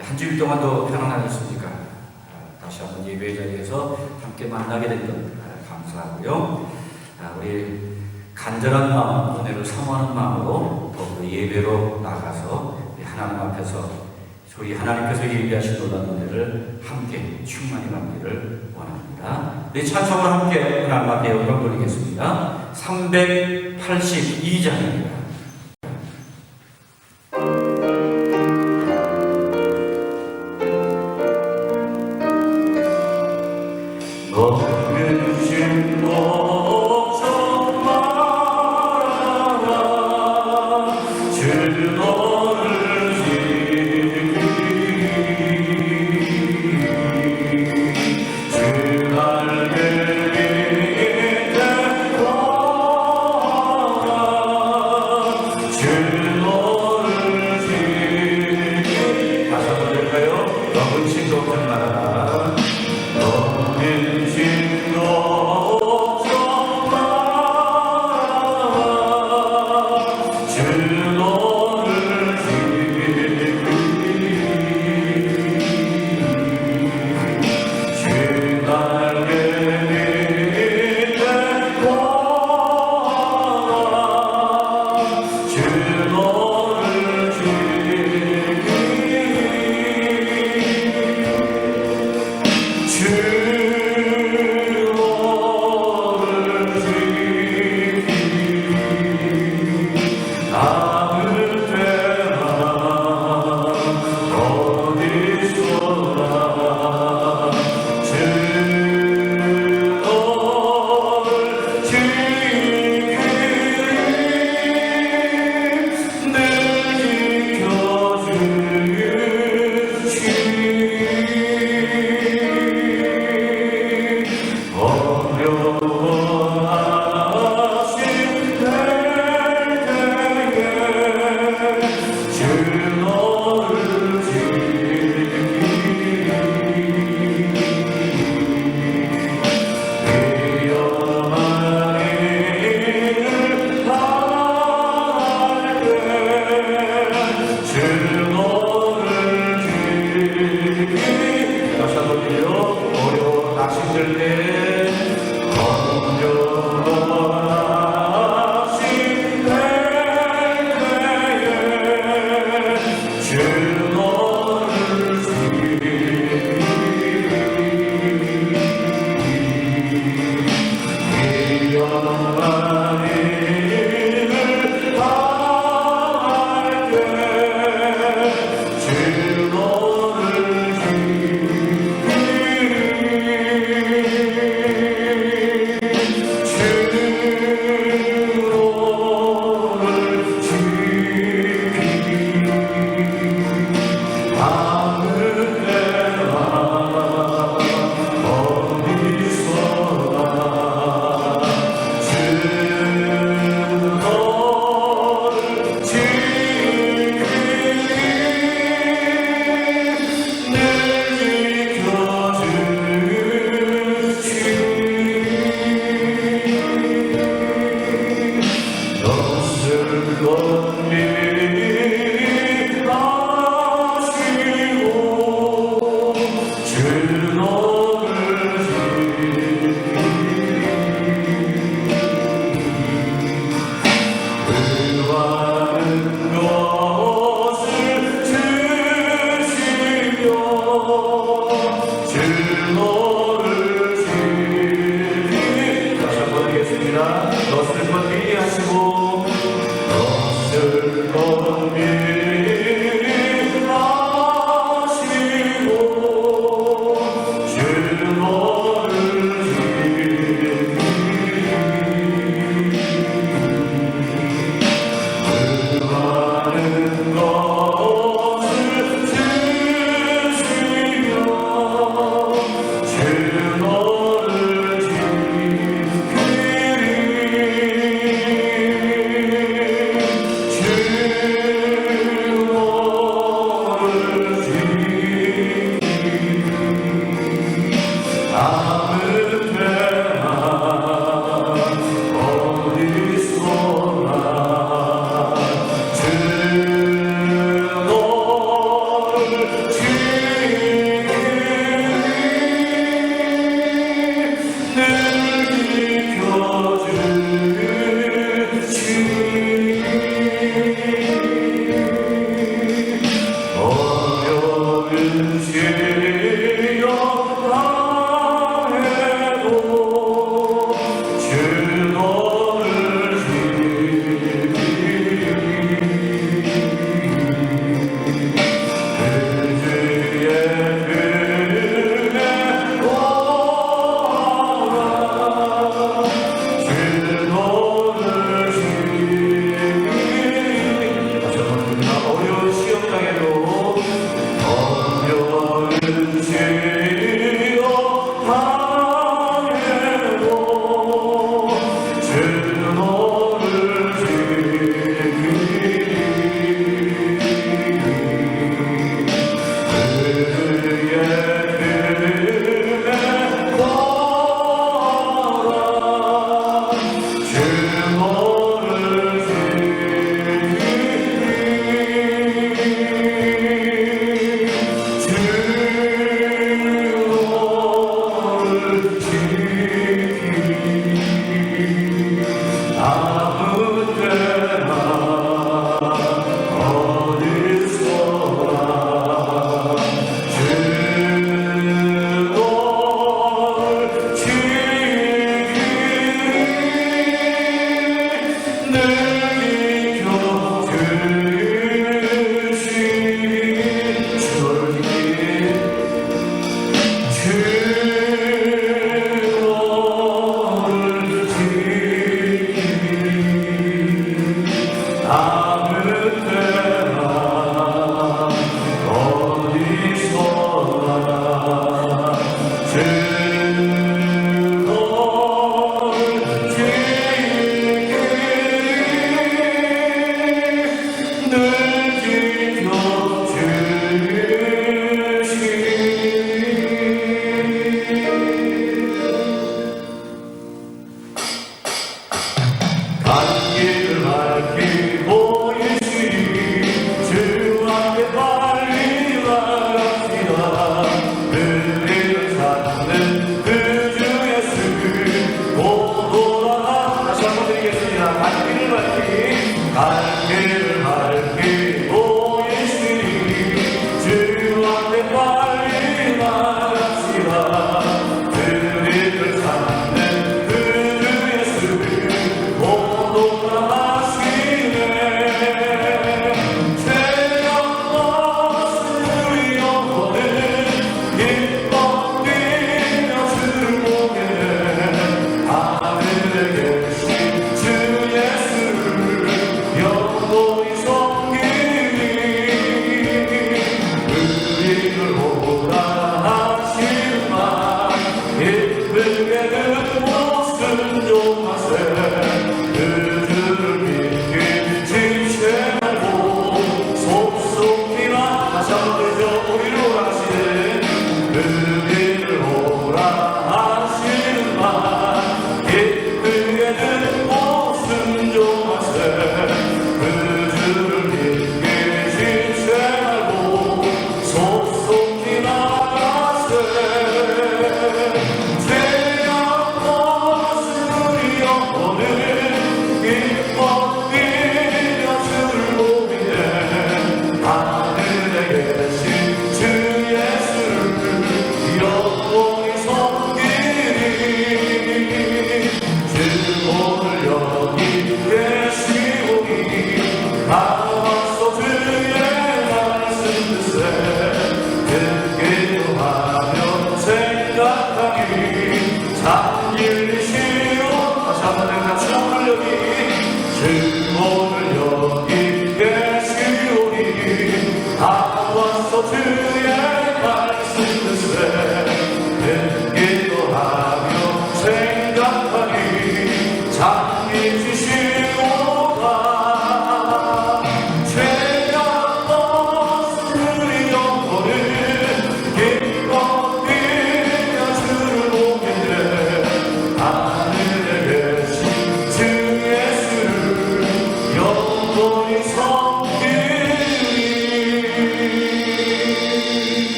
한 주일 동안도 편안하셨습니까? 다시 한번 예배 자리에서 함께 만나게 된 것 감사하고요. 우리 간절한 마음, 은혜를 사모하는 마음으로 더불어 예배로 나가서 하나님 앞에서 저희 하나님께서 예비하신 놀라운 은혜를 함께 충만히 받기를 원합니다. 우리 찬송을 함께 하나님 앞에 영광 돌리겠습니다. 382장입니다.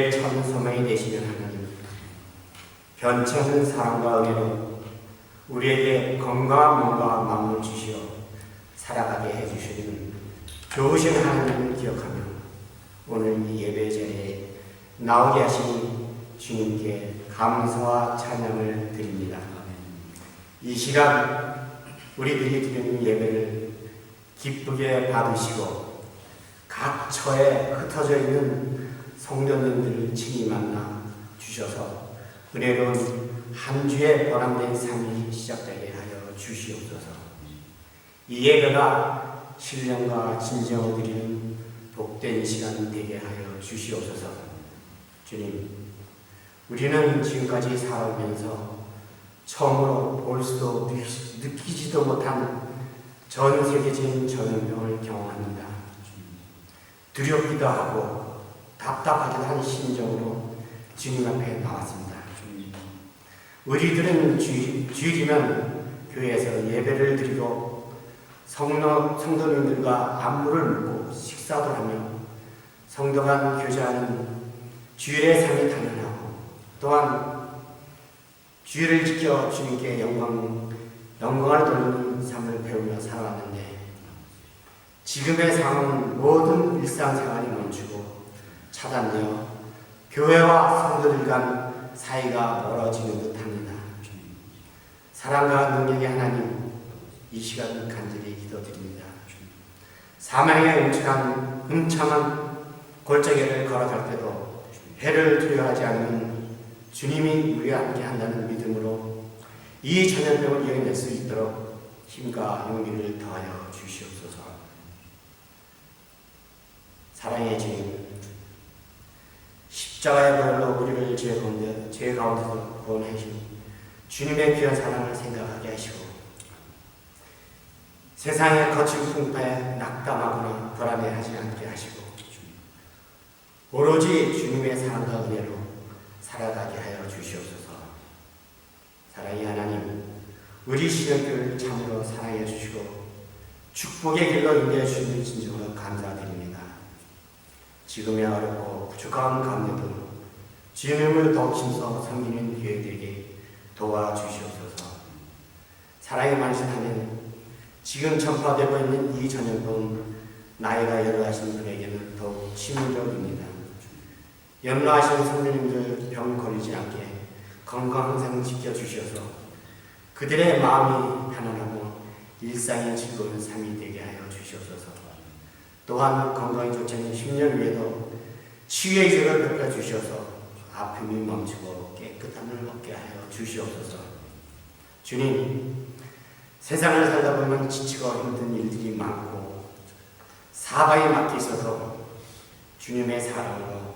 우리의 참 소망이 되시는 하나님, 변치 않는 사랑과 은혜로 우리에게 건강한 몸과 마음을 주시어 살아가게 해주시는 좋으신 하나님을 기억하며 오늘 이 예배 자리에 나오게 하신 주님께 감사와 찬양을 드립니다. 이 시간 우리들이 드리는 예배를 기쁘게 받으시고 각 처에 흩어져 있는 성도님들을 친히 만나 주셔서 은혜로운 한 주의 보람된 삶이 시작되게 하여 주시옵소서. 이 예배가 신령과 진정을 드리는 복된 시간 되게 하여 주시옵소서. 주님, 우리는 지금까지 살아오면서 처음으로 볼 수도 느끼지도 못한 전 세계적인 전염병을 경험합니다. 두렵기도 하고 답답하기도 한 심정으로 주님 앞에 나왔습니다. 우리들은 주일이면 교회에서 예배를 드리고 성도님들과 안부를 묻고 식사도 하며 성도 간 교제하는 주일의 삶이 당연하고 또한 주일을 지켜 주님께 영광을 돌리는 삶을 배우며 살아왔는데 지금의 상황은 모든 일상생활이 멈추고 차단되어 교회와 성도들 간 사이가 멀어지는 듯합니다. 사랑과 능력의 하나님, 이 시간 간절히 기도드립니다. 사망의 음참한 골짜기를 걸어갈 때도 해를 두려워하지 않는 주님이 우리와 함께 한다는 믿음으로 이 전염병을 이겨낼 수 있도록 힘과 용기를 더하여 주시옵소서. 사랑의 주님, 십자가의 보혈로 우리를 죄 가운데서 구원하신 주님의 귀한 사랑을 생각하게 하시고 세상의 거친 풍파에 낙담하거나 불안해하지 않게 하시고 오로지 주님의 사랑과 은혜로 살아가게 하여 주시옵소서. 사랑의 하나님, 우리 신앙교회를 참으로 사랑해 주시고 축복의 길로 인도해 주시는 진정으로 감사드립니다. 지금의 어렵고 부족한 가운데도 주님을 더욱 힘써 섬기는 교회들에게 도와주시옵소서. 사랑의 말씀하면 지금 전파되고 있는 이 전염병은 나이가 연로하신 분에게는 더욱 치명적입니다. 연로하신 성도님들 병 걸리지 않게 건강 항상 지켜주셔서 그들의 마음이 편안하고 일상이 즐거운 삶이 되게 하여 주시옵소서. 또한 건강이 좋지 않은 10년 후에도 치유의 기적을 베풀어 주셔서 아픔이 멈추고 깨끗함을 얻게 하여 주시옵소서. 주님, 세상을 살다 보면 지치고 힘든 일들이 많고 사방에 막혀 있어서 주님의 사랑으로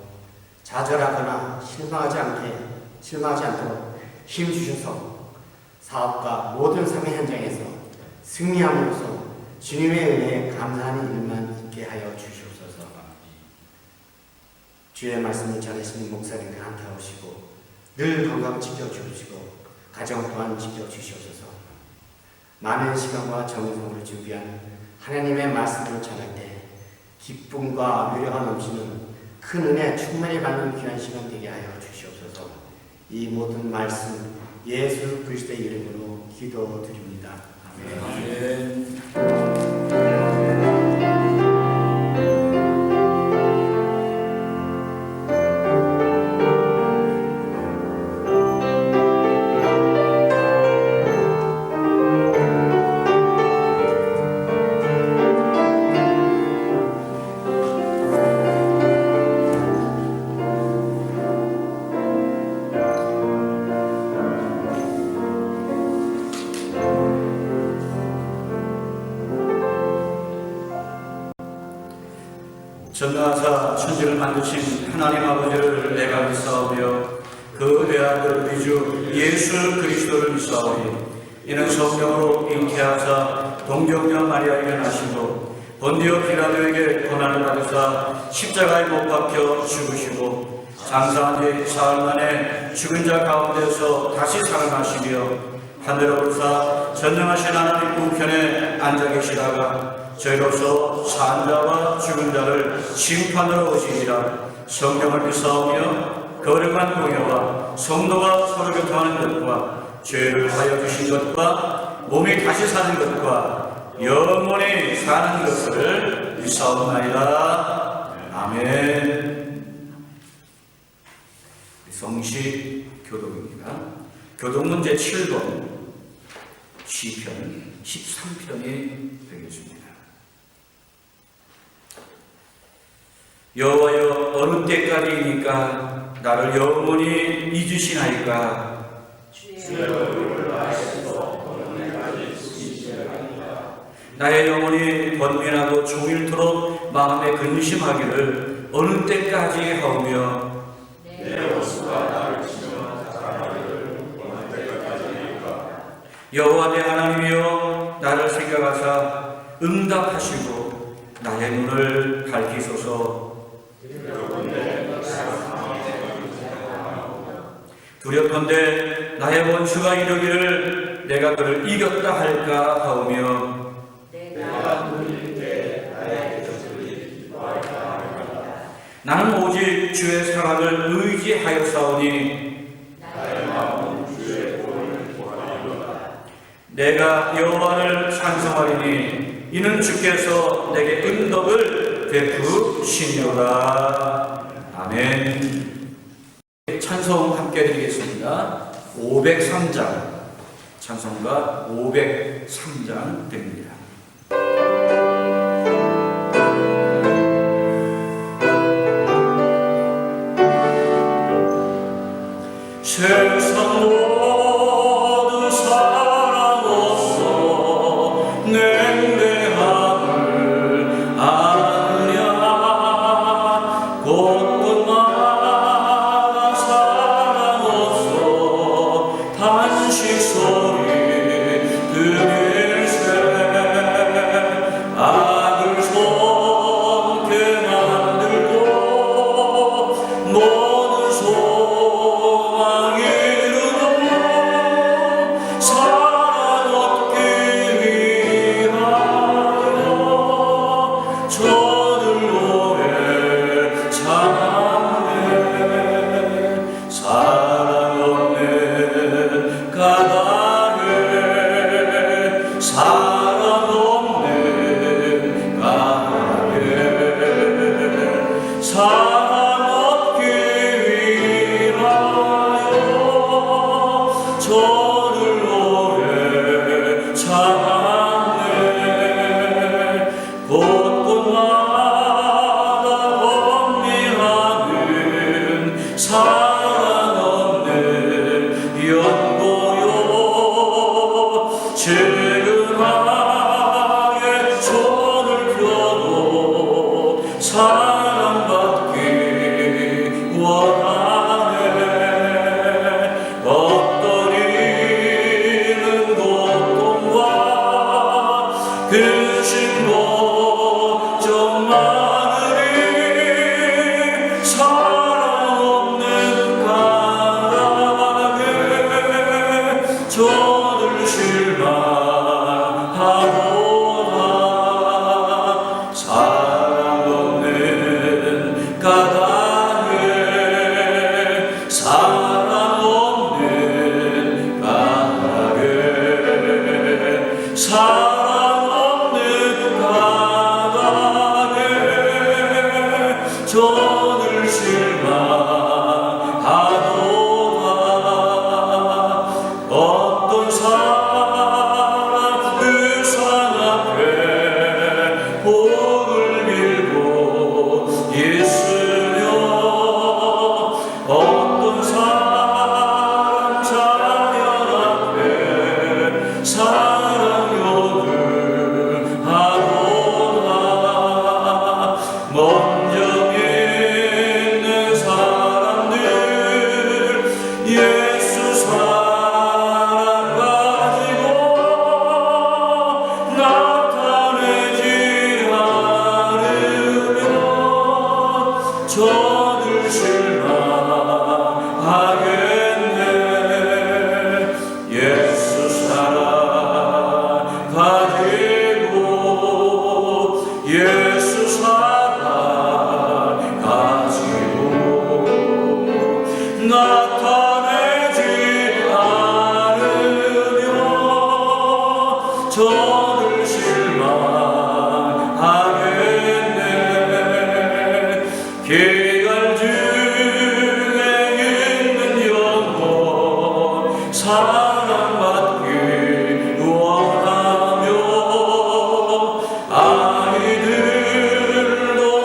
좌절하거나 실망하지 않도록 힘 주셔서 사업과 모든 삶의 현장에서 승리함으로써 주님의 은혜에 감사하는 일만 있게 하여 주시옵소서. 주의 말씀을 전하시는 목사님과 함께 하시고 늘 건강 지켜주시고 가정 또한 지켜주시옵소서. 많은 시간과 정성을 준비한 하나님의 말씀을 전할 때 기쁨과 위로가 넘치는 큰 은혜 충만히 받는 귀한 시간 되게 하여 주시옵소서. 이 모든 말씀 예수 그리스도의 이름으로 기도드립니다. 아멘. 전능하사 천지를 만드신 하나님 아버지를 내가 믿사오며 그 외아들 우리 주 예수 그리스도를 믿사오니 이는 성령으로 잉태하사 동정녀 마리아에게 나시고 본디오 빌라도에게 고난을 받으사 십자가에 못 박혀 죽으시고 장사한 뒤 사흘 만에 죽은 자 가운데서 다시 살아나시며 하늘에 오르사 전능하신 하나님 우편에 앉아 계시다가 저희로서 산 자와 죽은 자를 심판으로 오시리라. 성경을 교사하며 거룩한 공예와 성도가 서로 교통하는 것과 죄를 하여 주신 것과 몸이 다시 사는 것과 영원히 사는 것을 믿사옵나이다. 아멘. 성시 교독입니다. 교독문제 7번 시편 13편이 되겠습니다. 여호와여, 어느 때까지이니까 나를 영원히 잊으시나이까? 나의 영혼이 번민하고 종일토록 마음에 근심하기를 어느 때까지 하오며 여호와 내 하나님이여, 나를 생각하사 응답하시고 나의 눈을 밝히소서. 두렵건대 나의 원수가 이르기를 내가 그를 이겼다 할까 하오며 나는 오직 주의 사랑을 의지하였사오니 내가 여호와를 찬송하리니 이는 주께서 내게 은덕을 베푸시니라. 아멘. 찬송 함께 드리겠습니다. 503장 찬송가 503장 됩니다. 세상 모두 사랑 없어 냉랭함을 아느냐 곳곳마다 사랑 없어 단식 소리 들릴세 악을 손게 만들고 모든 소망 이루고 사랑 얻기 위하여 저들 오래 참네. 사랑 없는 까닭에 사랑 없는 까닭에 사랑 얻기 위하여 저들 오래 참았네. 곳곳마다 번미하는 사랑 없는 연고요 지근하게 손을 펴고 사랑받기 원하네. 엎드리는 고통과 근심도 좀 많으니 사랑 없는 까닭에 저들 실망하도다. 사랑 없는 까닭에 사랑 없는 까닭에 사랑 없는 까닭에 저들 실망하도다. 어떤 사람 의상 앞에 복을 빌고 있으며 어떤 사람 자녀 앞에 사랑 요구하도다. 먼저 믿는 사람들 예수 사랑 가지고 나타내지 않으면 저들 실망하겠네. 예수 사랑 가지고 예수 사랑 가지고 나타내지 않으면 저를 실망하겠네. 계갈 중에 있는 영혼 사랑받기 원하며 아이들도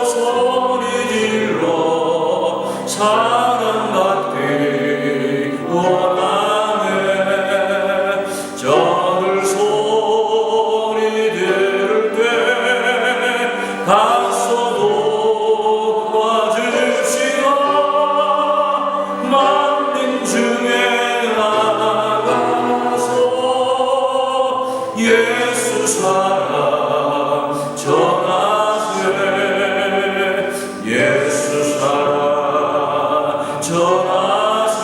소리 질러 사랑받기 원하네. 저들 소리 들을 때 가서 도와주시고 만민 중에 나가서 예수 사랑 전하세. 예수 사랑 전하세.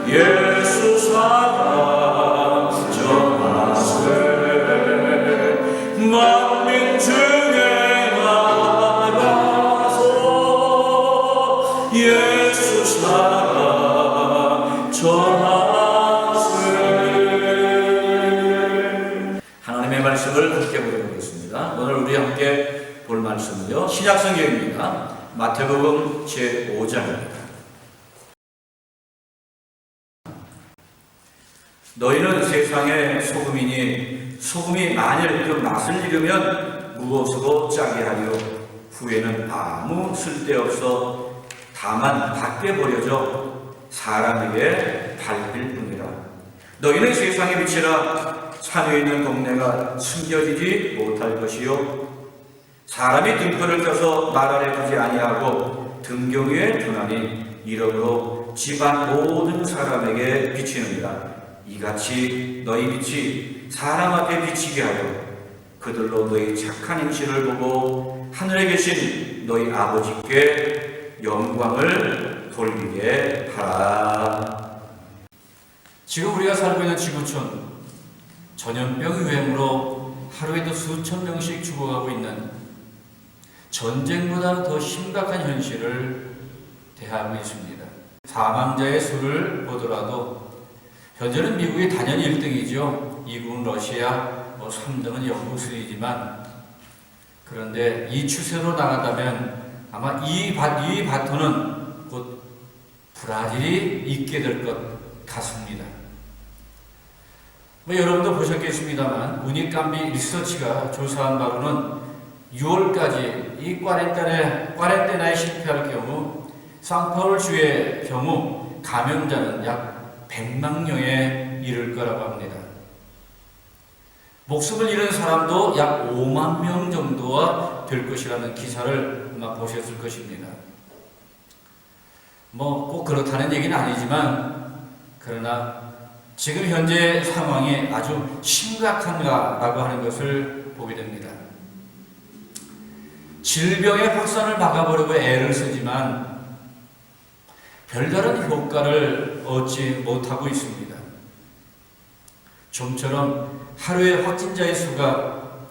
예수 사랑 전하세. 만민 중에 나가서 예수 사랑 전하세. 하나님의 말씀을 함께 보도록하겠습니다. 오늘 우리 함께 볼 말씀은요, 신약성경입니다. 마태복음 제5장입니다. 너희는 세상의 소금이니 소금이 만일 그 맛을 잃으면 무엇으로 짜게 하려. 후에는 아무 쓸데없어 다만 밖에 버려져 사람에게 밟힐 뿐이라. 너희는 세상의 빛이라. 산 위에 있는 동네가 숨겨지지 못할 것이요, 사람이 등불을 켜서 말 아래 두지 아니하고 등경 위에 두나니 이러므로 집안 모든 사람에게 비치느니라. 이같이 너희 빛이 사람 앞에 비치게 하여 그들로 너희 착한 행실을 보고 하늘에 계신 너희 아버지께 영광을 돌리게 하라. 지금 우리가 살고 있는 지구촌, 전염병 유행으로 하루에도 수천 명씩 죽어가고 있는 전쟁보다 더 심각한 현실을 대하고 있습니다. 사망자의 수를 보더라도 현재는 미국이 단연히 1등이죠. 2위는 러시아, 3등은 영국 순이지만, 그런데 이 추세로 나간다면 아마 이 바톤은 곧 브라질이 있게 될 것 같습니다. 여러분도 보셨겠습니다만 우니캄비 리서치가 조사한 바로는 6월까지 이 꽈렌테나에 실패할 경우 상파울주의 경우 감염자는 약 100만 명에 이를 거라고 합니다. 목숨을 잃은 사람도 약 5만 명 정도가 될 것이라는 기사를 아마 보셨을 것입니다. 꼭 그렇다는 얘기는 아니지만, 그러나 지금 현재 상황이 아주 심각한가라고 하는 것을 보게 됩니다. 질병의 확산을 막아보려고 애를 쓰지만 별다른 효과를 얻지 못하고 있습니다. 좀처럼 하루의 확진자의 수가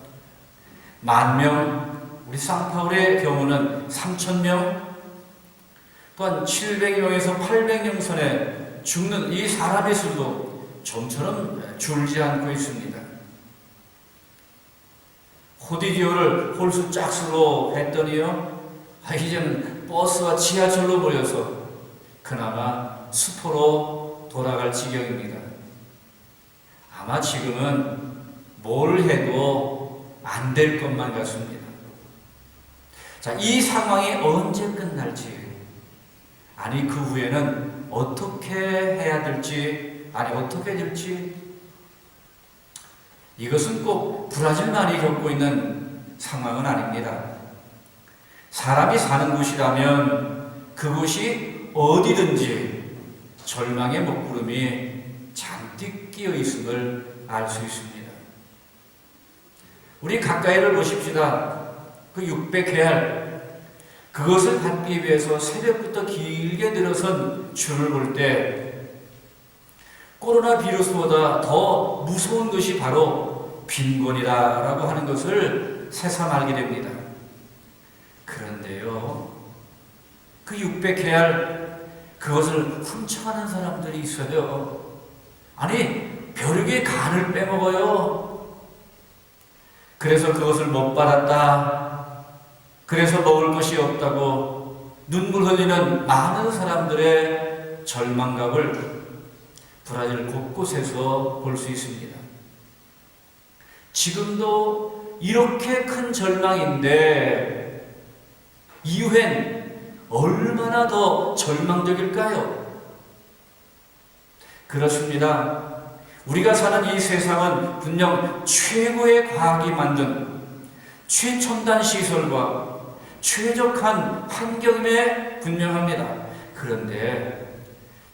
10,000명, 우리 상파울의 경우는 3,000명, 또한 700명에서 800명 선에 죽는 이 사람의 수도 좀처럼 줄지 않고 있습니다. 호디디오를 홀수 짝수로 했더니요, 이제는 버스와 지하철로 몰려서 그나마 수포로 돌아갈 지경입니다. 아마 지금은 뭘 해도 안 될 것만 같습니다. 자, 이 상황이 언제 끝날지, 아니 그 후에는 어떻게 해야 될지, 아니 어떻게 될지, 이것은 꼭 브라질만이 겪고 있는 상황은 아닙니다. 사람이 사는 곳이라면 그곳이 어디든지 절망의 먹구름이 잔뜩 끼어 있음을 알 수 있습니다. 우리 가까이를 보십시다. 그 600회알, 그것을 받기 위해서 새벽부터 길게 들어선 줄을 볼 때 코로나 비루스보다 더 무서운 것이 바로 빈곤이라고 하는 것을 새삼 알게 됩니다. 그런데요, 그 600회알, 그것을 훔쳐가는 사람들이 있어요. 아니, 벼룩의 간을 빼먹어요. 그래서 그것을 못 받았다. 그래서 먹을 것이 없다고 눈물 흘리는 많은 사람들의 절망감을 브라질 곳곳에서 볼 수 있습니다. 지금도 이렇게 큰 절망인데 이후엔 얼마나 더 절망적일까요? 그렇습니다. 우리가 사는 이 세상은 분명 최고의 과학이 만든 최첨단 시설과 최적한 환경에 분명합니다. 그런데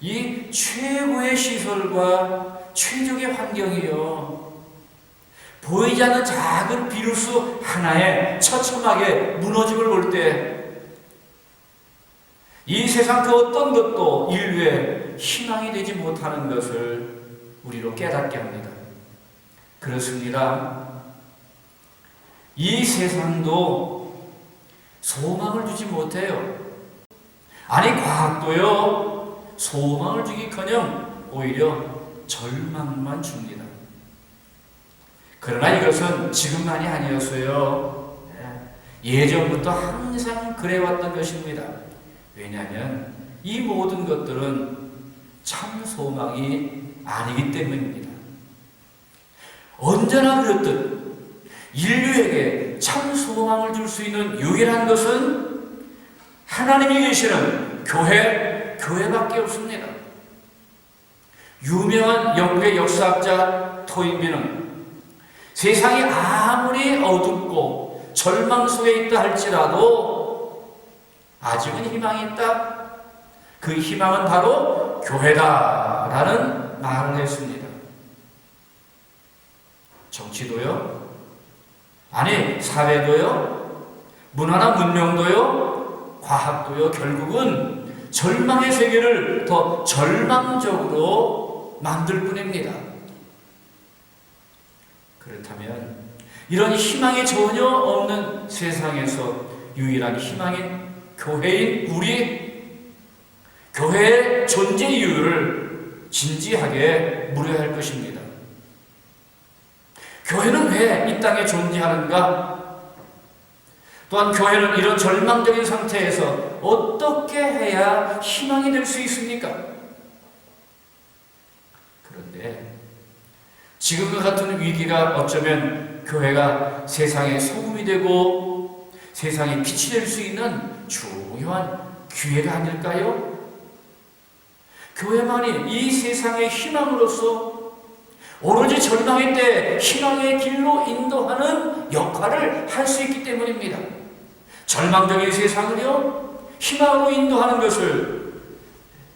이 최고의 시설과 최적의 환경이요, 보이지 않는 작은 비루스 하나에 처참하게 무너짐을 볼 때 이 세상 그 어떤 것도 인류의 희망이 되지 못하는 것을 우리로 깨닫게 합니다. 그렇습니다. 이 세상도 소망을 주지 못해요. 아니, 과학도요, 소망을 주기커녕 오히려 절망만 줍니다. 그러나 이것은 지금만이 아니었어요. 예전부터 항상 그래왔던 것입니다. 왜냐하면 이 모든 것들은 참 소망이 아니기 때문입니다. 언제나 그렇듯 인류에게 참 소망을 줄 수 있는 유일한 것은 하나님이 계시는 교회밖에 없습니다. 유명한 영국의 역사학자 토인비는 세상이 아무리 어둡고 절망 속에 있다 할지라도 아직은 희망이 있다. 그 희망은 바로 교회다라는 말을 했습니다. 정치도요? 아니, 사회도요? 문화나 문명도요? 과학도요? 결국은 절망의 세계를 더 절망적으로 만들 뿐입니다. 그렇다면 이런 희망이 전혀 없는 세상에서 유일한 희망인 교회인 우리, 교회의 존재 이유를 진지하게 물어야 할 것입니다. 교회는 왜 이 땅에 존재하는가? 또한 교회는 이런 절망적인 상태에서 어떻게 해야 희망이 될 수 있습니까? 그런데 지금과 같은 위기가 어쩌면 교회가 세상의 소금이 되고 세상에 빛이 될 수 있는 중요한 기회가 아닐까요? 교회만이 이 세상의 희망으로서 오로지 절망의 때 희망의 길로 인도하는 역할을 할 수 있기 때문입니다. 절망적인 세상을요, 희망으로 인도하는 것을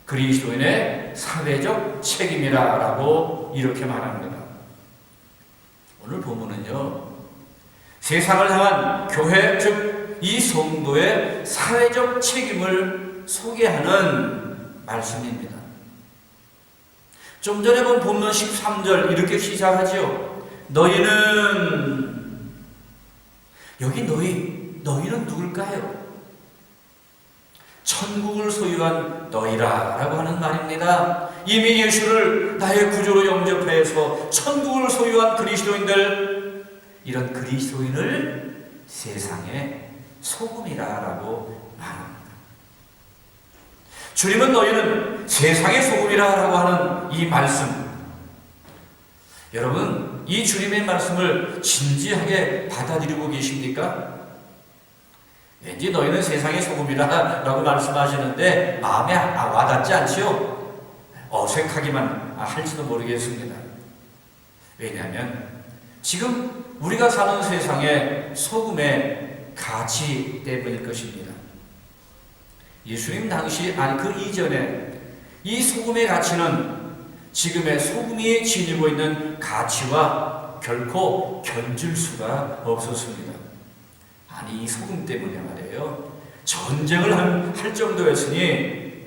그리스도인의 사회적 책임이라고 이렇게 말합니다. 오늘 본문은요, 세상을 향한 교회, 즉 이 성도의 사회적 책임을 소개하는 말씀입니다. 좀 전에 본 본문 13절 이렇게 시작하죠. 너희는, 여기 너희는 누굴까요? 천국을 소유한 너희라 라고 하는 말입니다. 이미 예수를 나의 구주로 영접해서 천국을 소유한 그리스도인들, 이런 그리스도인을 세상의 소금이라고 말합니다. 주님은 너희는 세상의 소금이라고 하는 이 말씀, 여러분 이 주님의 말씀을 진지하게 받아들이고 계십니까? 왠지 너희는 세상의 소금이라고 말씀하시는데 마음에 와닿지 않지요? 어색하기만 할지도 모르겠습니다. 왜냐하면 지금 우리가 사는 세상의 소금의 가치 때문일 것입니다. 예수님 당시, 아니 그 이전에 이 소금의 가치는 지금의 소금이 지니고 있는 가치와 결코 견줄 수가 없었습니다. 아니 이 소금 때문에 말이에요, 전쟁을 할 정도였으니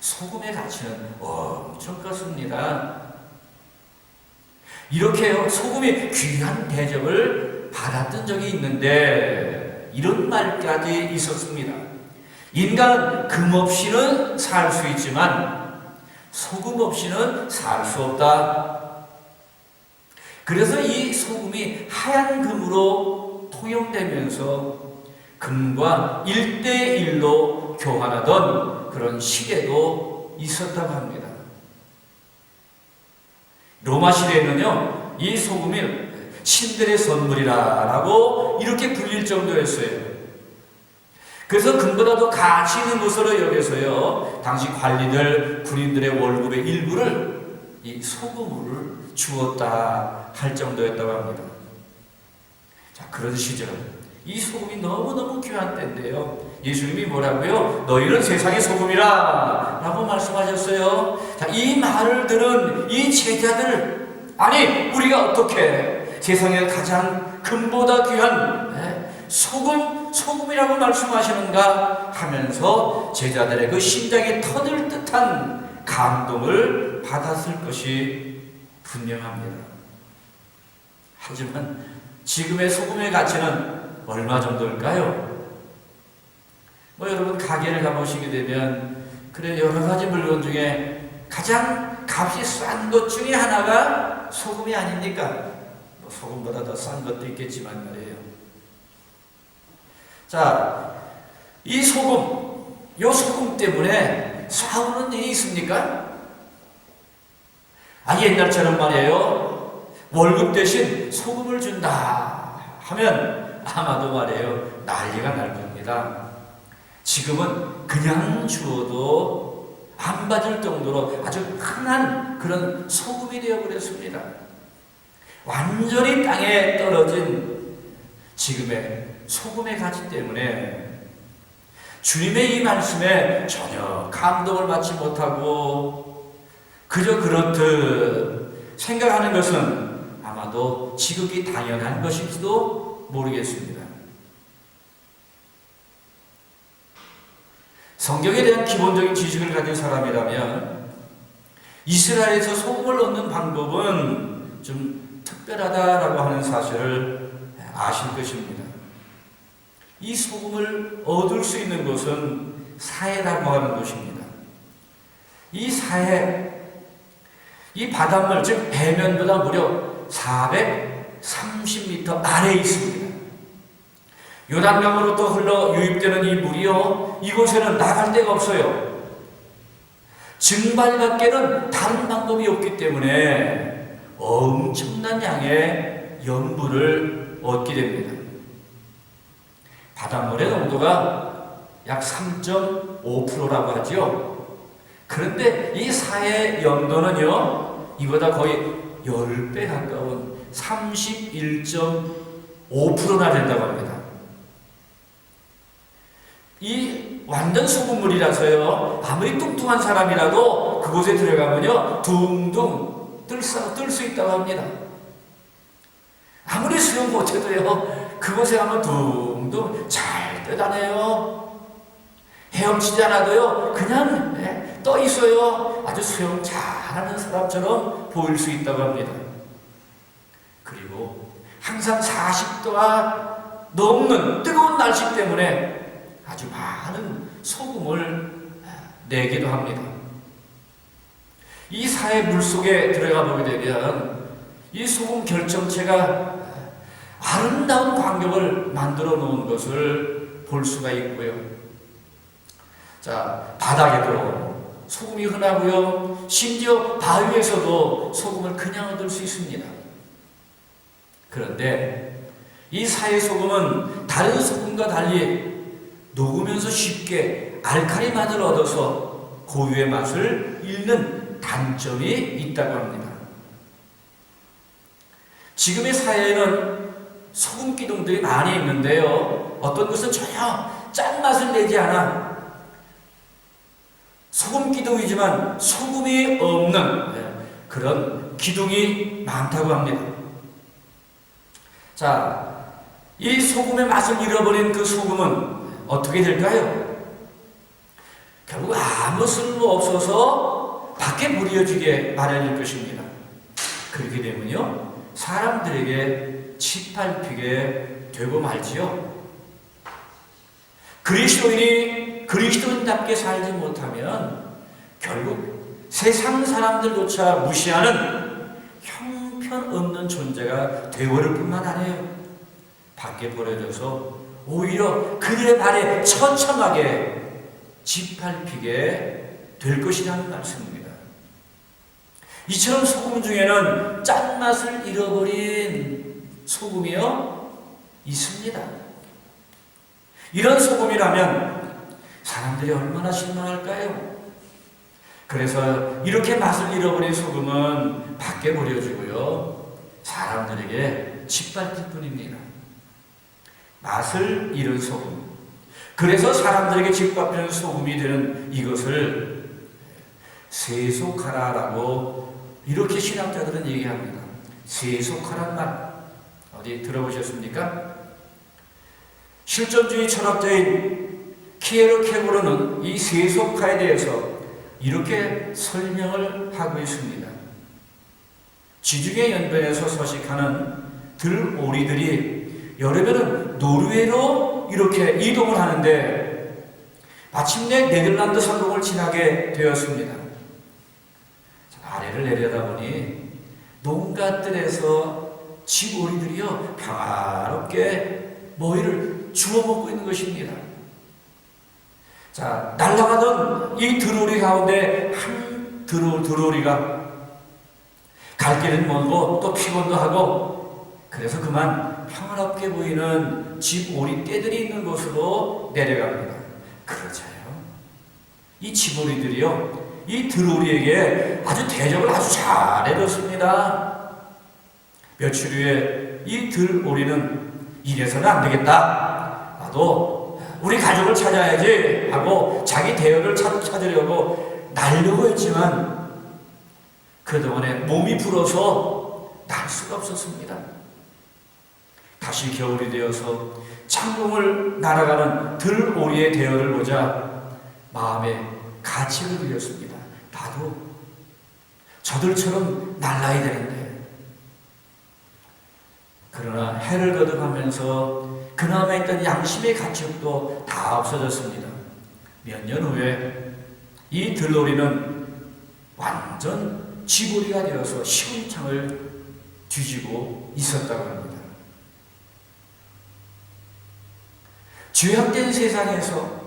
소금의 가치는 엄청 컸습니다. 이렇게 소금이 귀한 대접을 받았던 적이 있는데 이런 말까지 있었습니다. 인간은 금 없이는 살 수 있지만 소금 없이는 살 수 없다. 그래서 이 소금이 하얀 금으로 통용되면서 금과 1대1로 교환하던 그런 시대도 있었다고 합니다. 로마 시대에는요, 이 소금이 신들의 선물이라고 이렇게 불릴 정도였어요. 그래서 금보다도 가치 있는 것으로 여겨서요, 당시 관리들, 군인들의 월급의 일부를 이 소금을 주었다 할 정도였다고 합니다. 자, 그런 시절 이 소금이 너무너무 귀한 때인데요, 예수님이 뭐라고요? 너희는 세상의 소금이라 라고 말씀하셨어요. 자, 이 말을 들은 이 제자들, 아니 우리가 어떻게 세상에 가장 금보다 귀한 소금이라고 말씀하시는가 하면서 제자들의 그 심장이 터질 듯한 감동을 받았을 것이 분명합니다. 하지만 지금의 소금의 가치는 얼마 정도일까요? 여러분 가게를 가보시게 되면 그래 여러 가지 물건 중에 가장 값이 싼 것 중에 하나가 소금이 아닙니까? 소금보다 더 싼 것도 있겠지만 말이에요. 자, 이 소금 때문에 싸우는 일이 있습니까? 옛날처럼 말이에요, 월급 대신 소금을 준다 하면 아마도 말이에요, 난리가 날 겁니다. 지금은 그냥 주어도 안 받을 정도로 아주 흔한 그런 소금이 되어버렸습니다. 완전히 땅에 떨어진 지금의 소금의 가치 때문에 주님의 이 말씀에 전혀 감동을 받지 못하고 그저 그렇듯 생각하는 것은 아마도 지극히 당연한 것일지도 모르겠습니다. 성경에 대한 기본적인 지식을 가진 사람이라면 이스라엘에서 소금을 얻는 방법은 좀 특별하다라고 하는 사실을 아실 것입니다. 이 소금을 얻을 수 있는 곳은 사해라고 하는 곳입니다. 이 사해, 이 바닷물, 즉 배면보다 무려 430m 아래에 있습니다. 요단강으로 또 흘러 유입되는 이 물이요, 이곳에는 나갈 데가 없어요. 증발밖에는 다른 방법이 없기 때문에 엄청난 양의 염분을 얻게 됩니다. 바닷물의 농도가 약 3.5%라고 하죠. 그런데 이 사해 염도는요, 이보다 거의 10배 가까운 31.5%나 된다고 합니다. 이 완전 소금물이라서요, 아무리 뚱뚱한 사람이라도 그곳에 들어가면요, 둥둥 뜰 수 있다고 합니다. 아무리 수영 못해도요, 그곳에 가면 둥둥 잘 떠다녀요. 헤엄치지 않아도요, 그냥 떠 있어요. 아주 수영 잘하는 사람처럼 보일 수 있다고 합니다. 그리고 항상 40도가 넘는 뜨거운 날씨 때문에 아주 많은 소금을 내기도 합니다. 이 사해 물속에 들어가 보게 되면 이 소금 결정체가 아름다운 광경을 만들어 놓은 것을 볼 수가 있고요. 자, 바닥에도 소금이 흔하고요, 심지어 바위에서도 소금을 그냥 얻을 수 있습니다. 그런데 이 사해 소금은 다른 소금과 달리 녹으면서 쉽게 알칼리 맛을 얻어서 고유의 맛을 잃는 단점이 있다고 합니다. 지금의 사회에는 소금 기둥들이 많이 있는데요, 어떤 것은 전혀 짠맛을 내지 않아 소금 기둥이지만 소금이 없는 그런 기둥이 많다고 합니다. 자, 이 소금의 맛을 잃어버린 그 소금은 어떻게 될까요? 결국 아무 쓸모 없어서 밖에 버려지게 마련일 것입니다. 그렇게 되면요, 사람들에게 짓밟히게 되고 말지요. 그리스도인이 그리스도인답게 살지 못하면 결국 세상 사람들조차 무시하는 형편없는 존재가 되어버릴 뿐만 아니에요. 밖에 버려져서 오히려 그들의 발에 처참하게 짓밟히게 될 것이라는 말씀입니다. 이처럼 소금 중에는 짠맛을 잃어버린 소금이요 있습니다. 이런 소금이라면 사람들이 얼마나 실망할까요? 그래서 이렇게 맛을 잃어버린 소금은 밖에 버려지고요 사람들에게 짓밟힐 뿐입니다. 맛을 잃은 소금, 그래서 사람들에게 짓밟히는 소금이 되는 이것을 세속하라라고 이렇게 신학자들은 얘기합니다. 세속하란 말 어디 들어보셨습니까? 실존주의 철학자인 키에르 케고르는 이 세속화에 대해서 이렇게 설명을 하고 있습니다. 지중해 연변에서 서식하는 들오리들이 여름에는 노르웨이로 이렇게 이동을 하는데 마침내 네덜란드 상공을 지나게 되었습니다. 아래를 내려다보니 농가들에서 집오리들이요 평화롭게 먹이를 주워 먹고 있는 것입니다. 자, 날아가던 이 들오리 가운데 한 들오리가 갈 길은 멀고 또 피곤도 하고 그래서 그만 평화롭게 보이는 집오리 떼들이 있는 곳으로 내려갑니다. 그러자요, 이 집오리들이요 이 들오리에게 아주 대접을 아주 잘해줬습니다. 며칠 후에 이 들오리는 이래서는 안 되겠다, 나도 우리 가족을 찾아야지 하고 자기 대역을 찾으려고 날려고 했지만 그동안에 몸이 불어서 날 수가 없었습니다. 다시 겨울이 되어서 창공을 날아가는 들오리의 대열을 보자 마음에 가책을 부렸습니다. 나도 저들처럼 날라야 되는데. 그러나 해를 거듭하면서 그나마 있던 양심의 가책도 다 없어졌습니다. 몇 년 후에 이 들오리는 완전 쥐고리가 되어서 시궁창을 뒤지고 있었다고 합니다. 죄악된 세상에서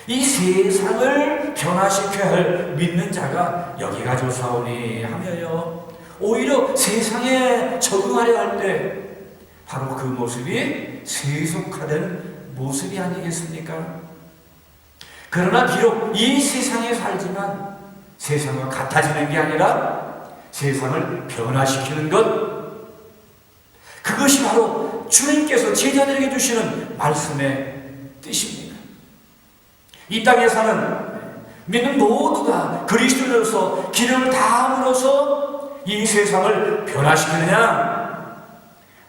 이 세상을 변화시켜야 할 믿는 자가 여기가 조사오니 하며요 오히려 세상에 적응하려 할 때 바로 그 모습이 세속화된 모습이 아니겠습니까? 그러나 비록 이 세상에 살지만 세상과 같아지는 게 아니라 세상을 변화시키는 것, 그것이 바로 주님께서 제자들에게 주시는 말씀의 뜻입니다. 이 땅에 사는 믿는 모두가 그리스도인으로서 기름을 다함으로써 이 세상을 변화시키느냐?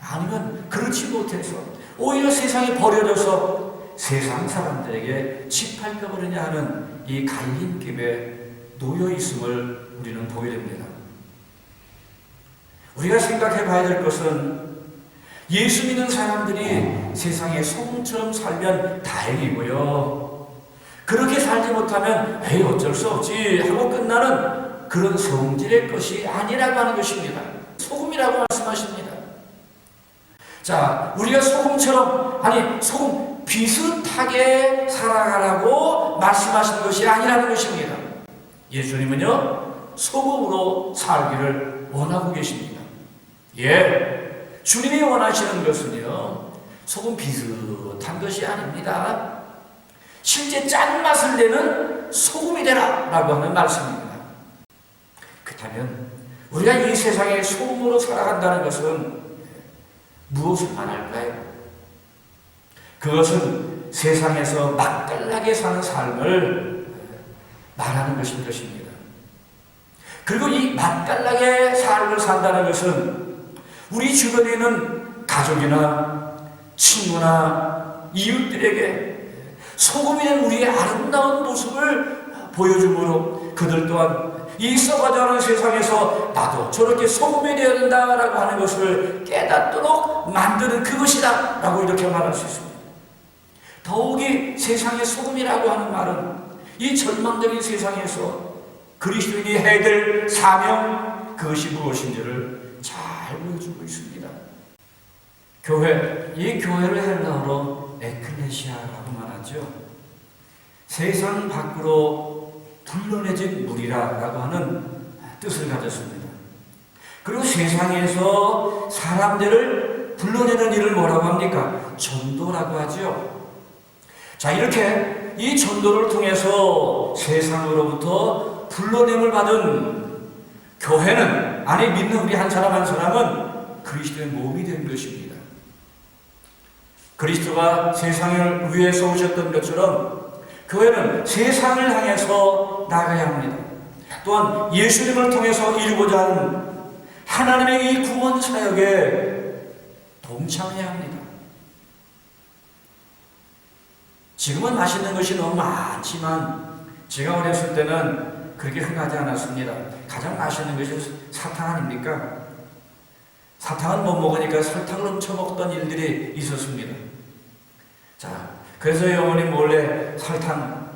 아니면 그렇지 못해서 오히려 세상에 버려져서 세상 사람들에게 짓밟혀버리냐 하는 이 갈림길에 놓여 있음을 우리는 보게 됩니다. 우리가 생각해 봐야 될 것은 예수 믿는 사람들이 세상에 소금처럼 살면 다행이고요, 그렇게 살지 못하면 에이 어쩔 수 없지 하고 끝나는 그런 성질의 것이 아니라고 하는 것입니다. 소금이라고 말씀하십니다. 자, 우리가 소금처럼, 아니 소금 비슷하게 살아가라고 말씀하시는 것이 아니라는 것입니다. 예수님은요 소금으로 살기를 원하고 계십니다. 예, 주님이 원하시는 것은요 소금 비슷한 것이 아닙니다. 실제 짠맛을 내는 소금이 되라 라고 하는 말씀입니다. 그렇다면 우리가 이 세상에 소금으로 살아간다는 것은 무엇을 말할까요? 그것은 세상에서 맛깔나게 사는 삶을 말하는 것일 것입니다. 그리고 이 맛깔나게 삶을 산다는 것은 우리 주변에 있는 가족이나 친구나 이웃들에게 소금이 된 우리의 아름다운 모습을 보여줌으로 그들 또한 이 썩어가는 세상에서 나도 저렇게 소금이 되어야 된다라고 하는 것을 깨닫도록 만드는 그것이다 라고 이렇게 말할 수 있습니다. 더욱이 세상의 소금이라고 하는 말은 이 절망적인 세상에서 그리스도인이 해야 될 사명, 그것이 무엇인지를 잘 보여주고 있습니다. 교회, 이 교회를 헬라어로 에클레시아라고 말하죠. 세상 밖으로 불러내진 무리라고 하는 뜻을 가졌습니다. 그리고 세상에서 사람들을 불러내는 일을 뭐라고 합니까? 전도라고 하죠. 자, 이렇게 이 전도를 통해서 세상으로부터 불러냄을 받은 교회는, 안에 믿는 우리 한 사람 한 사람은 그리스도의 몸이 된 것입니다. 그리스도가 세상을 위해서 오셨던 것처럼 교회는 세상을 향해서 나가야 합니다. 또한 예수님을 통해서 이루고자 하는 하나님의 이 구원 사역에 동참해야 합니다. 지금은 맛있는 것이 너무 많지만 제가 어렸을 때는 그렇게 흔하지 않았습니다. 가장 맛있는 것이 사탕 아닙니까? 사탕은 못 먹으니까 설탕을 훔쳐 먹던 일들이 있었습니다. 자, 그래서 어머니 몰래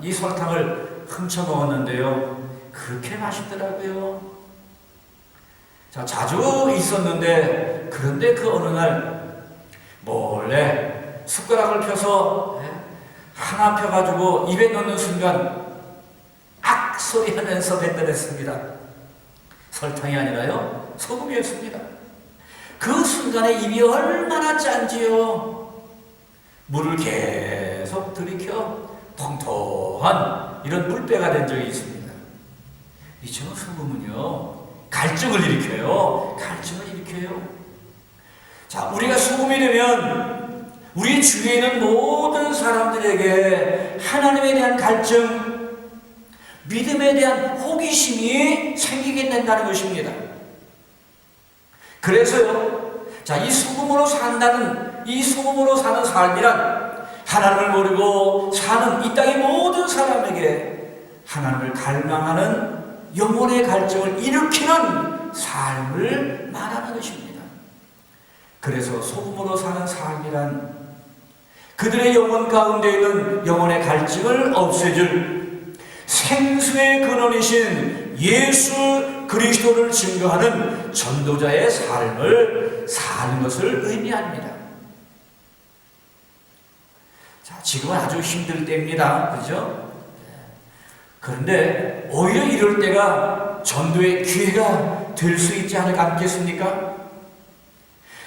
이 설탕을 훔쳐 먹었는데요. 그렇게 맛있더라고요. 자, 자주 있었는데, 그런데 그 어느 날 몰래 숟가락을 펴서 하나 펴가지고 입에 넣는 순간 악 소리 하면서 뱉어냈습니다. 설탕이 아니라요, 소금이었습니다. 그 순간에 입이 얼마나 짠지요. 물을 계속 들이켜 통통한 이런 물배가 된 적이 있습니다. 이처럼 소금은요, 갈증을 일으켜요. 자, 우리가 소금이 되면 우리 주위에 있는 모든 사람들에게 하나님에 대한 갈증, 믿음에 대한 호기심이 생기게 된다는 것입니다. 그래서요, 자, 이 소금으로 사는 삶이란 하나님을 모르고 사는 이 땅의 모든 사람에게 하나님을 갈망하는 영혼의 갈증을 일으키는 삶을 말하는 것입니다. 그래서 소금으로 사는 삶이란 그들의 영혼 가운데 있는 영혼의 갈증을 없애줄 생수의 근원이신 예수 그리스도를 증거하는 전도자의 삶을 사는 것을 의미합니다. 자, 지금은 아주 힘들 때입니다. 그죠? 그런데 오히려 이럴 때가 전도의 기회가 될 수 있지 않겠습니까?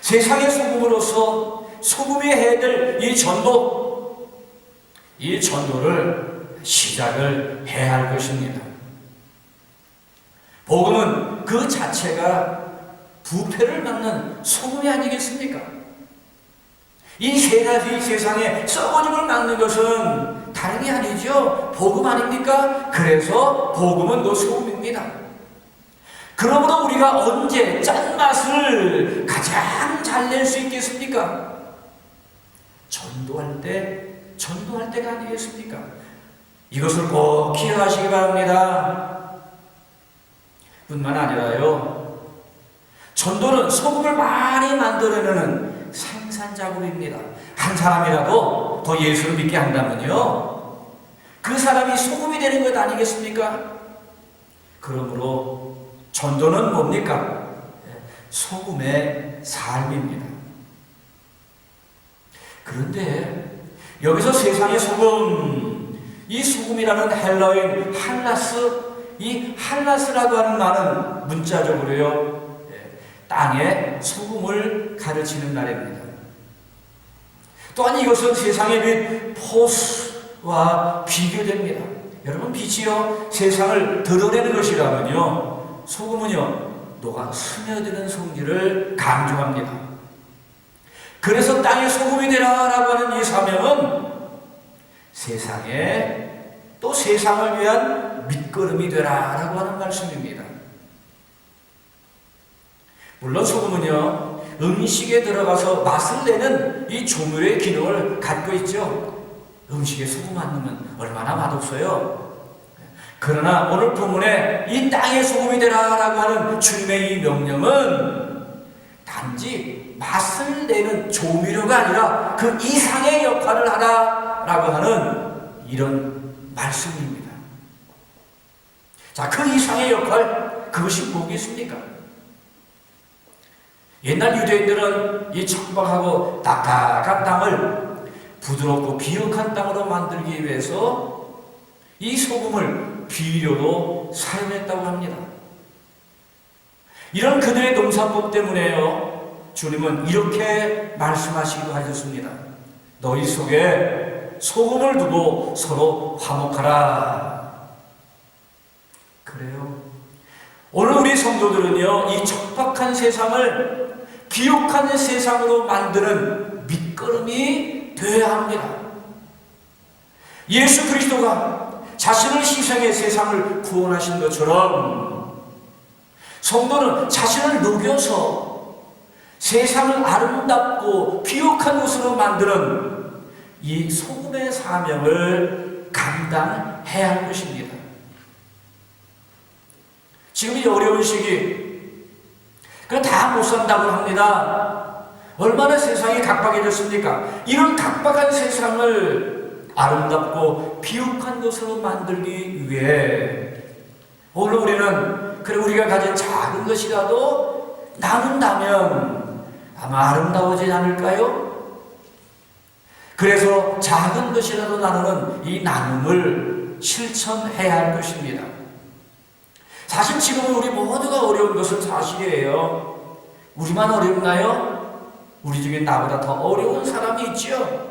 세상의 소금으로서 소금이 해야 될 이 전도를 시작을 해야 할 것입니다. 복음은 그 자체가 부패를 막는 소금이 아니겠습니까? 이 세상에 썩어짐을 막는 것은 다른 게 아니죠. 복음 아닙니까? 그래서 복음은 그 소금입니다. 그러므로 우리가 언제 짠맛을 가장 잘 낼 수 있겠습니까? 전도할 때가 아니겠습니까? 이것을 꼭 기억하시기 바랍니다. 뿐만 아니라요, 전도는 소금을 많이 만들어내는 생산작업입니다. 한 사람이라도 더 예수를 믿게 한다면요, 그 사람이 소금이 되는 것 아니겠습니까? 그러므로 전도는 뭡니까? 소금의 삶입니다. 그런데 여기서 세상의 소금, 이 소금이라는 헬라어인 이 할라스라고 하는 말은 문자적으로요, 땅의 소금을 가르치는 말입니다. 또한 이것은 세상의 빛 포스와 비교됩니다. 여러분, 빛이요 세상을 드러내는 것이라면요, 소금은요 녹아 스며드는 성질을 강조합니다. 그래서 땅의 소금이 되라라고 하는 이 사명은 또 세상을 위한 밑거름이 되라라고 하는 말씀입니다. 물론 소금은요, 음식에 들어가서 맛을 내는 이 조미료의 기능을 갖고 있죠. 음식에 소금 안 넣으면 얼마나 맛없어요. 그러나 오늘 본문에 이 땅의 소금이 되라라고 하는 주님의 이 명령은 단지 맛을 내는 조미료가 아니라 그 이상의 역할을 하라 라고 하는 이런 말씀입니다. 자, 그 이상의 역할, 그것이 뭐겠습니까? 옛날 유대인들은 이 척박하고 딱딱한 땅을 부드럽고 비옥한 땅으로 만들기 위해서 이 소금을 비료로 사용했다고 합니다. 이런 그들의 농사법 때문에요, 주님은 이렇게 말씀하시기도 하셨습니다. 너희 속에 소금을 두고 서로 화목하라. 그래요. 오늘 우리 성도들은요, 이 척박한 세상을 비옥한 세상으로 만드는 밑거름이 되어야 합니다. 예수 그리스도가 자신을 희생해 세상을 구원하신 것처럼 성도는 자신을 녹여서 세상을 아름답고 비옥한 곳으로 만드는 이 소금의 사명을 감당해야 할 것입니다. 지금 이 어려운 시기, 그 다 못 산다고 합니다. 얼마나 세상이 각박해졌습니까? 이런 각박한 세상을 아름답고 비옥한 것으로 만들기 위해 오늘 우리는 그래 우리가 가진 작은 것이라도 나눈다면 아마 아름다워지지 않을까요? 그래서 작은 것이라도 나누는 이 나눔을 실천해야 할 것입니다. 사실 지금은 우리 모두가 어려운 것은 사실이에요. 우리만 어렵나요? 우리 중에 나보다 더 어려운 사람이 있지요.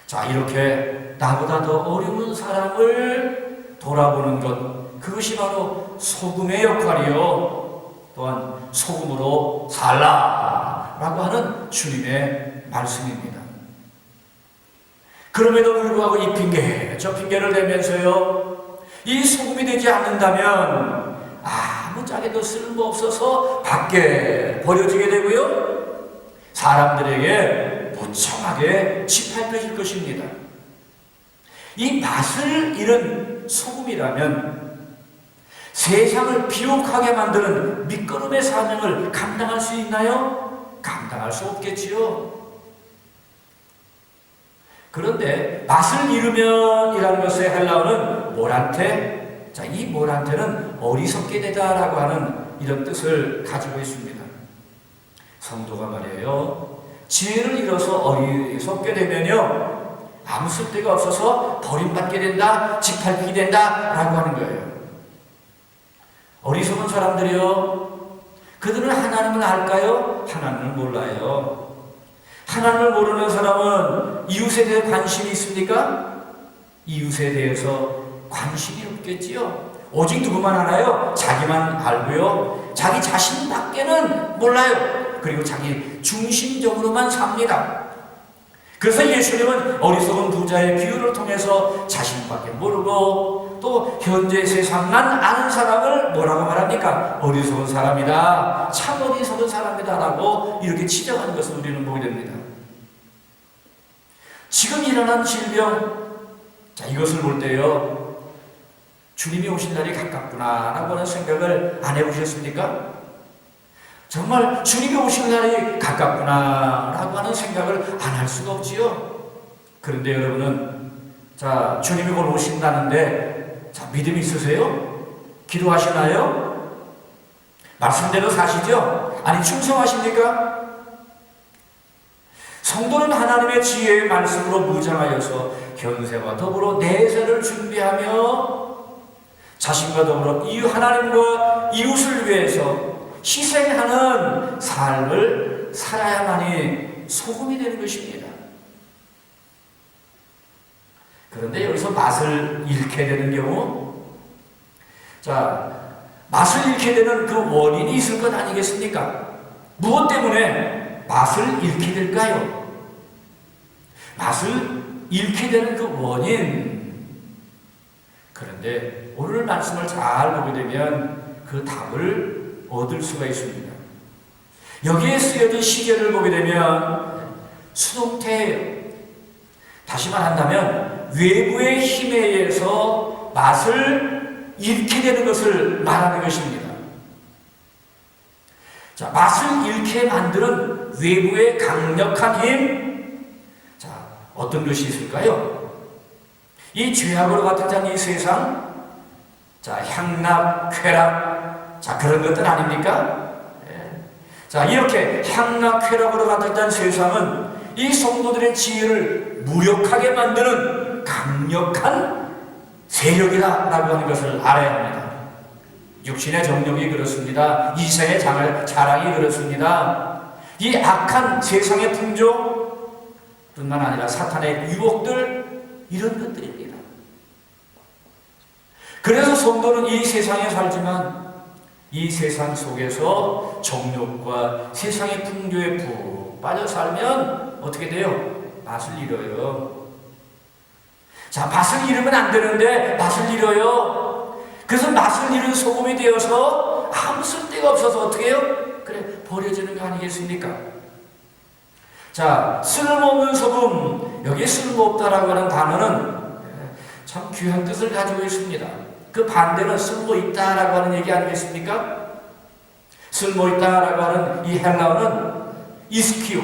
자, 이렇게 나보다 더 어려운 사람을 돌아보는 것, 그것이 바로 소금의 역할이요. 또한 소금으로 살라라고 하는 주님의 말씀입니다. 그럼에도 불구하고 이 핑계, 저 핑계를 대면서요, 이 소금이 되지 않는다면 아무 짝에도 쓸모없어서 밖에 버려지게 되고요, 사람들에게 무참하게 짓밟혀질 것입니다. 이 맛을 잃은 소금이라면 세상을 비옥하게 만드는 밑거름의 사명을 감당할 수 있나요? 감당할 수 없겠지요. 그런데 맛을 잃으면 이라는 것의 헬라어는 모란테, 자, 이 모란테는 어리석게 되다라고 하는 이런 뜻을 가지고 있습니다. 성도가 말이에요, 지혜를 잃어서 어리석게 되면요, 아무 쓸데가 없어서 버림받게 된다, 짓밟히게 된다라고 하는 거예요. 어리석은 사람들이요, 그들은 하나님을 알까요? 하나님을 몰라요. 하나님을 모르는 사람은 이웃에 대해 관심이 있습니까? 이웃에 대해서 관심이 없겠지요. 오직 누구만 알아요? 자기만 알고요, 자기 자신밖에는 몰라요. 그리고 자기 중심적으로만 삽니다. 그래서 예수님은 어리석은 부자의 비유를 통해서 자신밖에 모르고 또 현재 세상만 아는 사람을 뭐라고 말합니까? 어리석은 사람이다, 참 어리석은 사람이다 라고 이렇게 지적한 것을 우리는 보게 됩니다. 지금 일어난 질병, 자, 이것을 볼 때요, 주님이 오신 날이 가깝구나 라고 하는 생각을 안 해보셨습니까? 정말 주님이 오신 날이 가깝구나 라고 하는 생각을 안 할 수가 없지요. 그런데 여러분은, 자, 주님이 곧 오신다는데, 자, 믿음 있으세요? 기도하시나요? 말씀대로 사시죠? 아니, 충성하십니까? 성도는 하나님의 지혜의 말씀으로 무장하여서 현세와 더불어 내세를 준비하며 자신과 더불어 하나님과 이웃을 위해서 희생하는 삶을 살아야만이 소금이 되는 것입니다. 그런데 여기서 맛을 잃게 되는 경우, 자, 맛을 잃게 되는 그 원인이 있을 것 아니겠습니까? 무엇 때문에 맛을 잃게 될까요? 맛을 잃게 되는 그 원인. 그런데 오늘 말씀을 잘 보게 되면 그 답을 얻을 수가 있습니다. 여기에 쓰여진 시제를 보게 되면 수동태예요. 다시 말한다면 외부의 힘에 의해서 맛을 잃게 되는 것을 말하는 것입니다. 자, 맛을 잃게 만드는 외부의 강력한 힘, 자, 어떤 것이 있을까요? 이 죄악으로 가득 찬 이 세상, 자, 향락, 쾌락, 자, 그런 것들 아닙니까? 예. 자, 이렇게 향락, 쾌락으로 가득 찬 세상은 이 성도들의 지혜를 무력하게 만드는 강력한 세력이라고 하는 것을 알아야 합니다. 육신의 정욕이 그렇습니다. 이생의 자랑이 그렇습니다. 이 악한 세상의 풍조뿐만 아니라 사탄의 유혹들, 이런 것들입니다. 그래서 성도는 이 세상에 살지만 이 세상 속에서 정욕과 세상의 풍조에 푹 빠져 살면 어떻게 돼요? 맛을 잃어요. 자, 맛을 잃으면 안 되는데 맛을 잃어요. 그래서 맛을 잃은 소금이 되어서 아무 쓸데가 없어서 어떻게 해요? 그래, 버려지는 거 아니겠습니까? 자, 쓸모없는 소금, 여기 쓸모없다라고 하는 단어는 참 귀한 뜻을 가지고 있습니다. 그 반대는 쓸모있다라고 하는 얘기 아니겠습니까? 쓸모있다라고 하는 이 헬라어는 이스키오.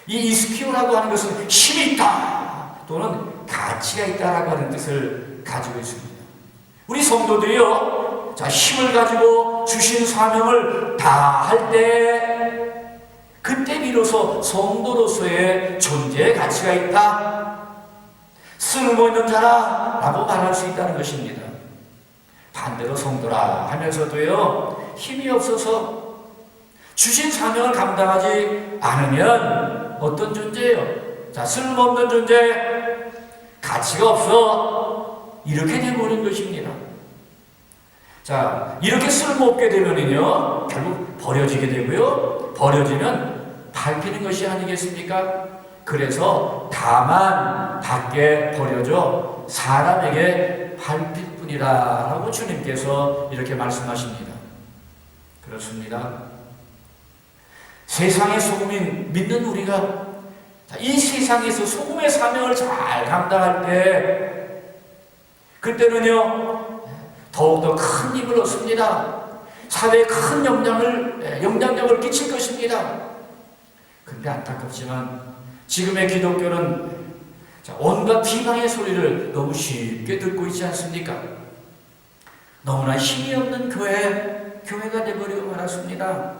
이 이스키오라고 하는 것은 힘이 있다 또는 가치가 있다라고 하는 뜻을 가지고 있습니다. 우리 성도들이요, 자, 힘을 가지고 주신 사명을 다할 때, 그때 비로소 성도로서의 존재의 가치가 있다, 쓸모있는 자라라고 말할 수 있다는 것입니다. 반대로 성도라 하면서도요, 힘이 없어서 주신 사명을 감당하지 않으면 어떤 존재예요? 자, 쓸모없는 존재, 가치가 없어, 이렇게 되버린 것입니다. 자, 이렇게 쓸모없게 되면은요, 결국 버려지게 되고요, 버려지면 밟히는 것이 아니겠습니까? 그래서 다만 밖에 버려져 사람에게 밟힐 뿐이라고 주님께서 이렇게 말씀하십니다. 그렇습니다. 세상의 소금인 믿는 우리가 이 세상에서 소금의 사명을 잘 감당할 때, 그때는요 더욱더 큰 힘을 얻습니다. 사회에 큰 영향력을 끼칠 것입니다. 그런데 안타깝지만 지금의 기독교는 온갖 비방의 소리를 너무 쉽게 듣고 있지 않습니까? 너무나 힘이 없는 교회가 되어버리고 말았습니다.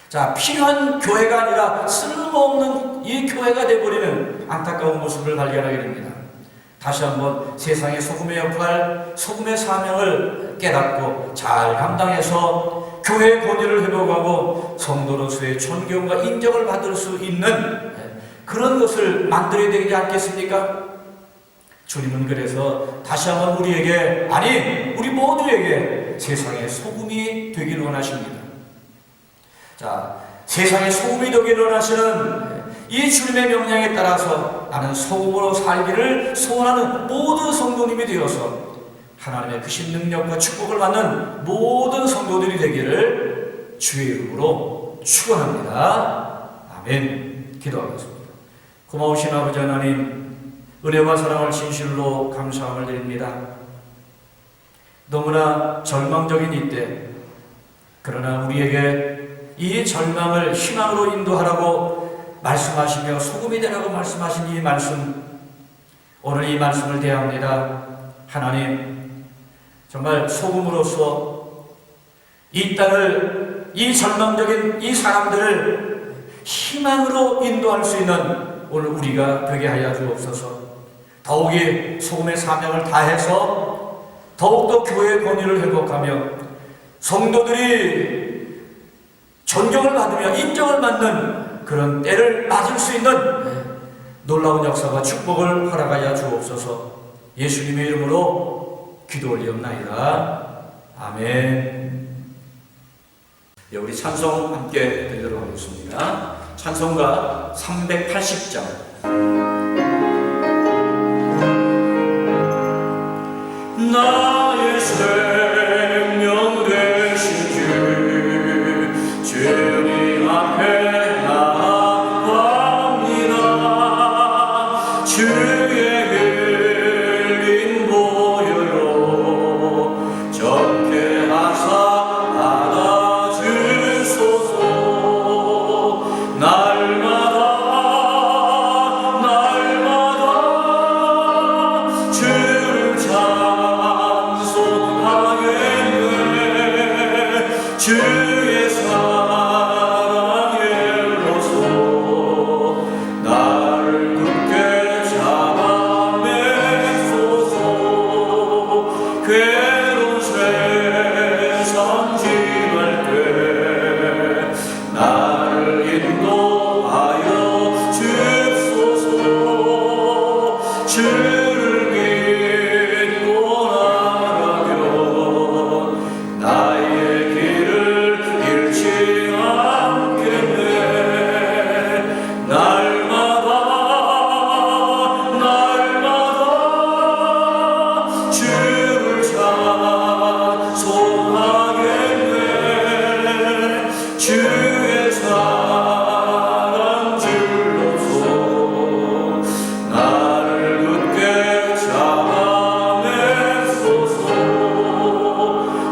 자, 필요한 교회가 아니라 쓸모없는 이 교회가 되어버리는 안타까운 모습을 발견하게 됩니다. 다시 한번 세상의 소금의 역할, 소금의 사명을 깨닫고 잘 감당해서 교회의 권위를 회복하고 성도로서의 존경과 인정을 받을 수 있는 그런 것을 만들어야 되지 않겠습니까? 주님은 그래서 다시 한번 우리에게, 아니 우리 모두에게 세상의 소금이 되기를 원하십니다. 자, 세상의 소금이 되기를 원하시는 이 주님의 명령에 따라서 나는 소금으로 살기를 소원하는 모든 성도님이 되어서 하나님의 크신 능력과 축복을 받는 모든 성도들이 되기를 주의 이름으로 축원합니다. 아멘. 기도하겠습니다. 고마우신 아버지 하나님, 은혜와 사랑을 진실로 감사함을 드립니다. 너무나 절망적인 이때, 그러나 우리에게 이 절망을 희망으로 인도하라고 말씀하시며 소금이 되라고 말씀하신 이 말씀, 오늘 이 말씀을 대합니다. 하나님, 정말 소금으로서 이 땅을, 이 절망적인 이 사람들을 희망으로 인도할 수 있는 오늘 우리가 되게 하여 주옵소서. 더욱이 소금의 사명을 다해서 더욱더 교회의 권위를 회복하며 성도들이 존경을 받으며 인정을 받는 그런 때를 맞을 수 있는 놀라운 역사와 축복을 허락하여 주옵소서. 예수님의 이름으로 기도 올리옵나이다. 아멘. 네, 우리 찬송 함께 드리도록 하겠습니다. 찬송가 380장. 나의 생명 되신 주, 주님 앞에 나아갑니다. 주의 흘린 보혈로 적게 하사 받아주소서. 날마다 주의 사랑 일로소 나를 굳게 잡아매소서 괴로운 세상 지날 때 나를 인도하여 주소서 주를 믿고 나가면 나의 길을 잃지 않겠네 날마다 주를 찬송하겠네 주의 사랑 줄로서 나를 굳게 잡아매소서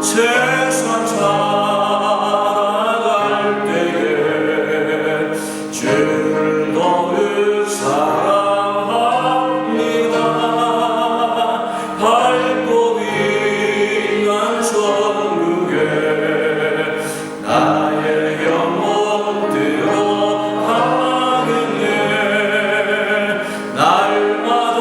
세상 살아갈 때에 주를 더욱 사랑합니다 밝고 빛난 천국에 나의 영혼 들어가겠네 날마다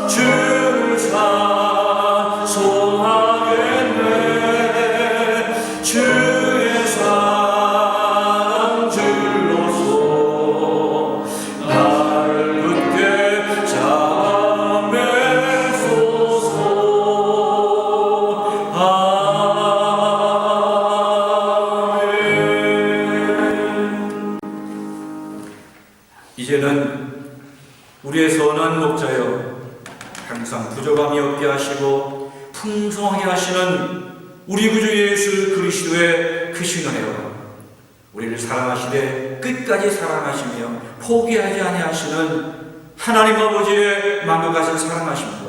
주를 찬송하겠네 주의 사랑 줄로서 나를 굳게 잡아매소서 아멘. 이제는 우리의 선한 목자여 항상 부족함이 없게 하시고 풍성하게 하시는 우리 구주 예수 그리스도의 크신 은혜와 우리를 사랑하시되 끝까지 사랑하시며 포기하지 아니하시는 하나님 아버지의 만국하신 사랑하심과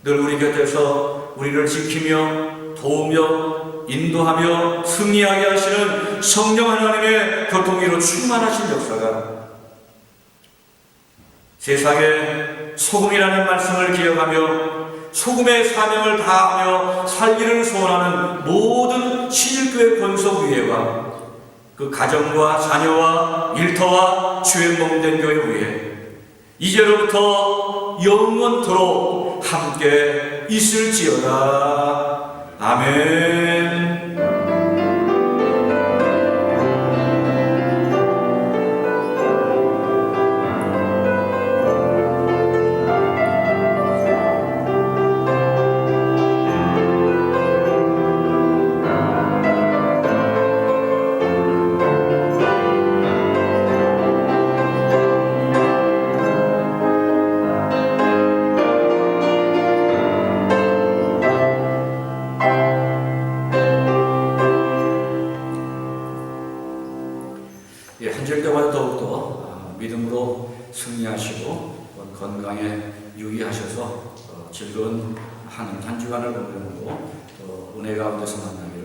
늘 우리 곁에서 우리를 지키며 도우며 인도하며 승리하게 하시는 성령 하나님의 교통위로 충만하신 역사가 세상에 소금이라는 말씀을 기억하며 소금의 사명을 다하며 살기를 소원하는 모든 신일교회 권속위회와 그 가정과 자녀와 일터와 주의 몸된 교회 위에 이제로부터 영원토록 함께 있을지어다. 아멘. 한 절 때마다 더욱더 믿음으로 승리하시고 건강에 유의하셔서 즐거운 한 주간을 보내고 또 은혜 가운데서 만나게